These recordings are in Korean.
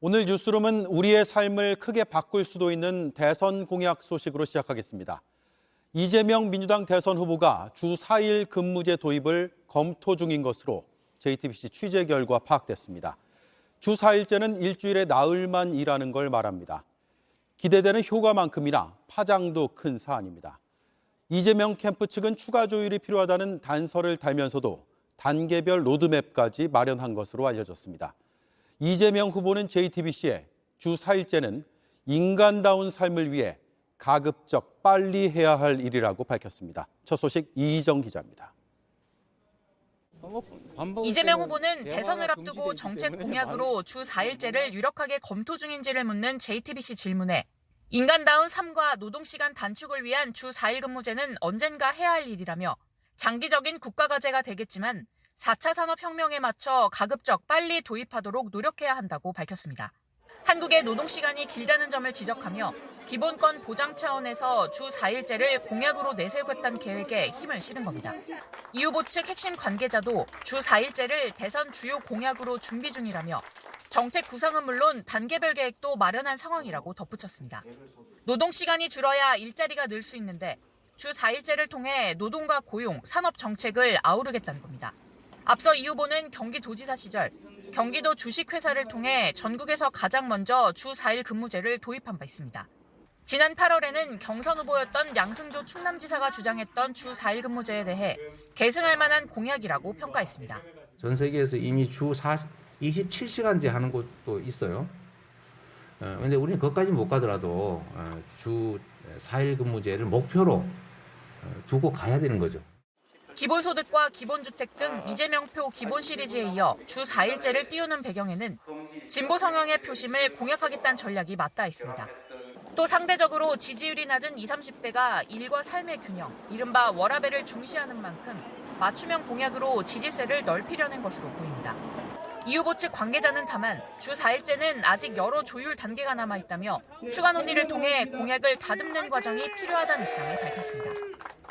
오늘 뉴스룸은 우리의 삶을 크게 바꿀 수도 있는 대선 공약 소식으로 시작하겠습니다. 이재명 민주당 대선 후보가 주 4일 근무제 도입을 검토 중인 것으로 JTBC 취재 결과 파악됐습니다. 주 4일제는 일주일에 나흘만 일하는 걸 말합니다. 기대되는 효과만큼이나 파장도 큰 사안입니다. 이재명 캠프 측은 추가 조율이 필요하다는 단서를 달면서도 단계별 로드맵까지 마련한 것으로 알려졌습니다. 이재명 후보는 JTBC에 주 4일제는 인간다운 삶을 위해 가급적 빨리 해야 할 일이라고 밝혔습니다. 첫 소식 이희정 기자입니다. 이재명 후보는 대선을 앞두고 정책 공약으로 주 4일제를 유력하게 검토 중인지를 묻는 JTBC 질문에 인간다운 삶과 노동시간 단축을 위한 주 4일 근무제는 언젠가 해야 할 일이라며 장기적인 국가과제가 되겠지만 4차 산업혁명에 맞춰 가급적 빨리 도입하도록 노력해야 한다고 밝혔습니다. 한국의 노동시간이 길다는 점을 지적하며 기본권 보장 차원에서 주 4일제를 공약으로 내세우겠다는 계획에 힘을 실은 겁니다. 이 후보 측 핵심 관계자도 주 4일제를 대선 주요 공약으로 준비 중이라며 정책 구상은 물론 단계별 계획도 마련한 상황이라고 덧붙였습니다. 노동시간이 줄어야 일자리가 늘 수 있는데 주 4일제를 통해 노동과 고용, 산업 정책을 아우르겠다는 겁니다. 앞서 이 후보는 경기도지사 시절 경기도 주식회사를 통해 전국에서 가장 먼저 주 4일 근무제를 도입한 바 있습니다. 지난 8월에는 경선 후보였던 양승조 충남지사가 주장했던 주 4일 근무제에 대해 계승할 만한 공약이라고 평가했습니다. 전 세계에서 이미 주 27시간제 하는 곳도 있어요. 그런데 우리는 거기까지 못 가더라도 주 4일 근무제를 목표로 두고 가야 되는 거죠. 기본소득과 기본주택 등 이재명표 기본 시리즈에 이어 주 4일제를 띄우는 배경에는 진보 성향의 표심을 공약하겠다는 전략이 맞닿아 있습니다. 또 상대적으로 지지율이 낮은 20, 30대가 일과 삶의 균형, 이른바 워라밸을 중시하는 만큼 맞춤형 공약으로 지지세를 넓히려는 것으로 보입니다. 이 후보 측 관계자는 다만 주 4일제는 아직 여러 조율 단계가 남아있다며 추가 논의를 통해 공약을 다듬는 과정이 필요하다는 입장을 밝혔습니다.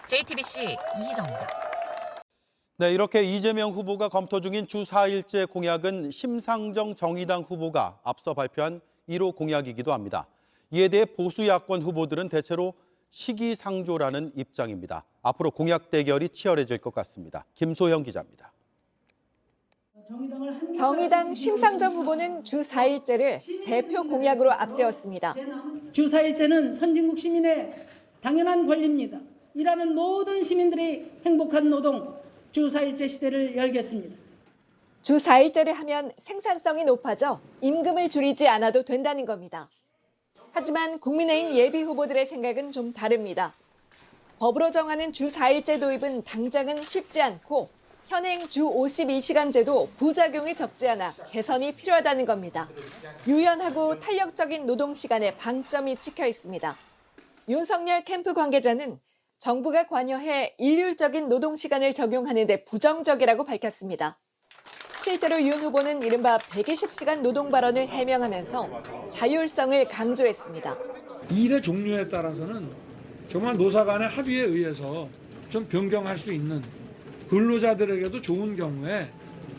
JTBC 이희정입니다. 네, 이렇게 이재명 후보가 검토 중인 주 4일제 공약은 심상정 정의당 후보가 앞서 발표한 1호 공약이기도 합니다. 이에 대해 보수 야권 후보들은 대체로 시기상조라는 입장입니다. 앞으로 공약 대결이 치열해질 것 같습니다. 김소영 기자입니다. 정의당 심상정 후보는 주 4일제를 대표 공약으로 앞세웠습니다. 주 4일제는 선진국 시민의 당연한 권리입니다. 일하는 모든 시민들이 행복한 노동, 주 4일제 시대를 열겠습니다. 주 4일제를 하면 생산성이 높아져 임금을 줄이지 않아도 된다는 겁니다. 하지만 국민의힘 예비 후보들의 생각은 좀 다릅니다. 법으로 정하는 주 4일제 도입은 당장은 쉽지 않고 현행 주 52시간제도 부작용이 적지 않아 개선이 필요하다는 겁니다. 유연하고 탄력적인 노동시간에 방점이 찍혀 있습니다. 윤석열 캠프 관계자는 정부가 관여해 일률적인 노동시간을 적용하는 데 부정적이라고 밝혔습니다. 실제로 윤 후보는 이른바 120시간 노동 발언을 해명하면서 자율성을 강조했습니다. 일의 종류에 따라서는 정말 노사 간의 합의에 의해서 좀 변경할 수 있는 근로자들에게도 좋은 경우에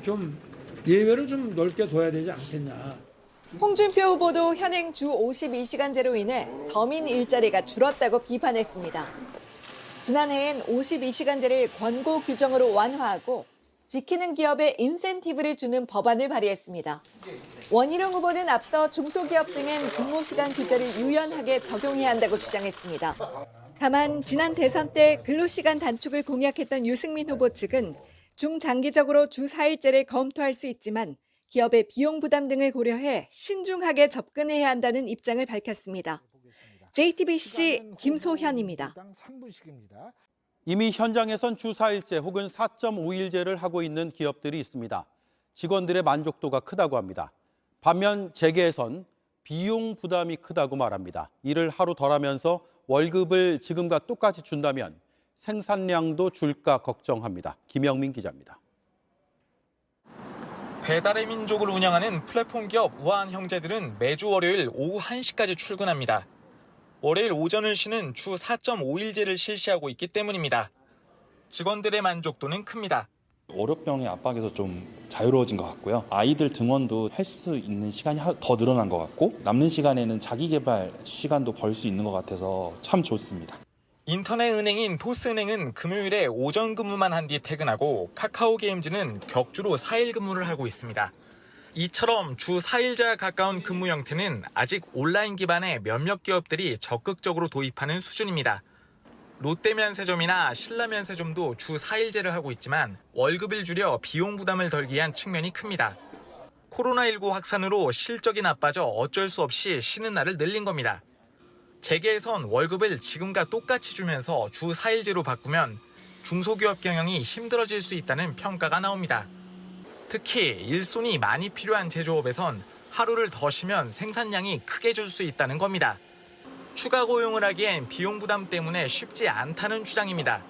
좀 예외를 좀 넓게 둬야 되지 않겠냐. 홍준표 후보도 현행 주 52시간제로 인해 서민 일자리가 줄었다고 비판했습니다. 지난해엔 52시간제를 권고 규정으로 완화하고 지키는 기업에 인센티브를 주는 법안을 발의했습니다. 원희룡 후보는 앞서 중소기업 등엔 근무시간 규제를 유연하게 적용해야 한다고 주장했습니다. 다만 지난 대선 때 근로시간 단축을 공약했던 유승민 후보 측은 중장기적으로 주 4일제를 검토할 수 있지만 기업의 비용 부담 등을 고려해 신중하게 접근해야 한다는 입장을 밝혔습니다. JTBC 김소현입니다. 이미 현장에선 주 4일제 혹은 4.5일제를 하고 있는 기업들이 있습니다. 직원들의 만족도가 크다고 합니다. 반면 재계에선 비용 부담이 크다고 말합니다. 일을 하루 덜 하면서 월급을 지금과 똑같이 준다면 생산량도 줄까 걱정합니다. 김영민 기자입니다. 배달의 민족을 운영하는 플랫폼 기업 우아한 형제들은 매주 월요일 오후 1시까지 출근합니다. 월요일 오전을 쉬는 주 4.5일제를 실시하고 있기 때문입니다. 직원들의 만족도는 큽니다. 월요병의 압박에서 좀 자유로워진 것 같고요. 아이들 등원도 할 수 있는 시간이 더 늘어난 것 같고 남는 시간에는 자기 개발 시간도 벌 수 있는 것 같아서 참 좋습니다. 인터넷 은행인 토스은행은 금요일에 오전 근무만 한 뒤 퇴근하고 카카오게임즈는 격주로 4일 근무를 하고 있습니다. 이처럼 주 4일제와 가까운 근무 형태는 아직 온라인 기반의 몇몇 기업들이 적극적으로 도입하는 수준입니다. 롯데면세점이나 신라면세점도 주 4일제를 하고 있지만 월급을 줄여 비용 부담을 덜기 위한 측면이 큽니다. 코로나19 확산으로 실적이 나빠져 어쩔 수 없이 쉬는 날을 늘린 겁니다. 재계에선 월급을 지금과 똑같이 주면서 주 4일제로 바꾸면 중소기업 경영이 힘들어질 수 있다는 평가가 나옵니다. 특히 일손이 많이 필요한 제조업에선 하루를 더 쉬면 생산량이 크게 줄 수 있다는 겁니다. 추가 고용을 하기엔 비용 부담 때문에 쉽지 않다는 주장입니다.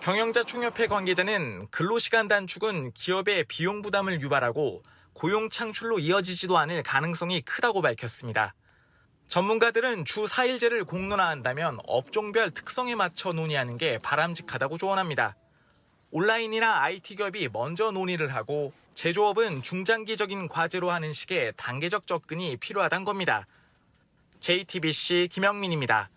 경영자총협회 관계자는 근로시간 단축은 기업의 비용 부담을 유발하고 고용 창출로 이어지지도 않을 가능성이 크다고 밝혔습니다. 전문가들은 주 4일제를 공론화한다면 업종별 특성에 맞춰 논의하는 게 바람직하다고 조언합니다. 온라인이나 IT 기업이 먼저 논의를 하고 제조업은 중장기적인 과제로 하는 식의 단계적 접근이 필요하다는 겁니다. JTBC 김영민입니다.